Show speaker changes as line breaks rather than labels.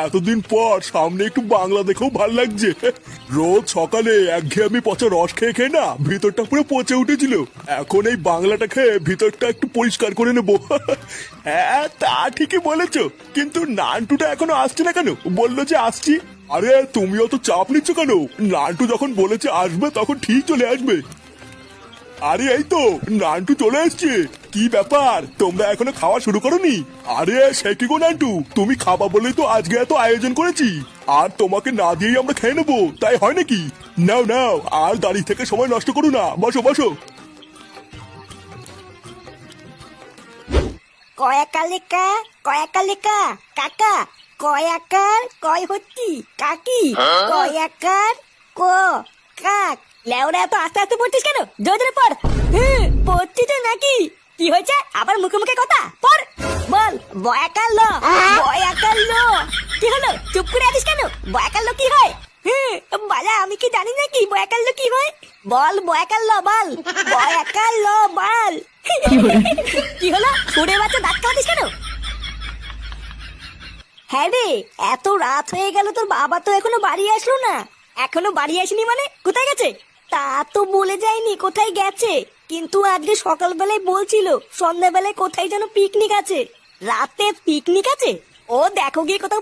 এতদিন পর সামনে একটু বাংলা দেখেও ভাল লাগছে। রোজ সকালে একঘেয়েমি পচা রস খেয়ে খেয়ে না ভিতরটা পুরো পচে উঠেছিল। এখন এই বাংলাটা খেয়ে ভিতরটা একটু পরিষ্কার করে নেবো। হ্যাঁ তা ঠিকই বলেছো, কিন্তু নান্টুটা এখনো আসছে না কেন? বললো যে আসছি। আরে তুমিও তো চাপ নিচ্ছ কেন? নান্টু যখন বলেছে আসবে তখন ঠিক চলে আসবে। আরে এই তো নান্টু চলে এসছে। কি ব্যাপার, তোমরা এখনো খাওয়া শুরু করোনি? আরে সে কি গো নান্টু, তুমি খাবা বলেই তো আজকে এত আয়োজন করেছি, আর তোমাকে না দিয়েই আমরা খেয়ে নেবো, তাই হয় নাকি? নাও নাও, আর দাঁড়িয়ে থেকে সময় নষ্ট করো না, বসো বসো।
কয়াকালিকা কয়াকালিকা কাকা, কয়াকার কয় হচ্ছি কাকি, কয়াকার ক কাক। লেওরা এত আস্তে আস্তে পড়ছিস কেন? জোরে জোরে পড়। পড়ছি তো নাকি? কি হয়েছে আবার মুখে মুখে কথা? পড় বল। বয়াকার ল, বয়াকার ল। কি হলো, চুপ করে আছিস কেন? বয়াকার লো কি হয়? বালা আমি কি জানি নাকি বয়াকার লো কি হয়? বল বয়াকার ল বল, বয়াকার ল বল। কি হলো, ফুড়ে বাচ্চা দাঁত কাটিস কেন? হ্যাঁ রে, এত রাত হয়ে গেল, তোর বাবা তো এখনো বাড়ি আসলো না। এখনো বাড়ি আসেনি মানে কোথায় গেছে? তা তো বলে যায়নি কোথায় গেছে, কিন্তু আজকে সকালবেলায় বলছিল সন্ধ্যাবেলায় কোথায় যেন পিকনিক আছে। রাতে পিকনিক আছে? ও দেখো গিয়ে কোথাও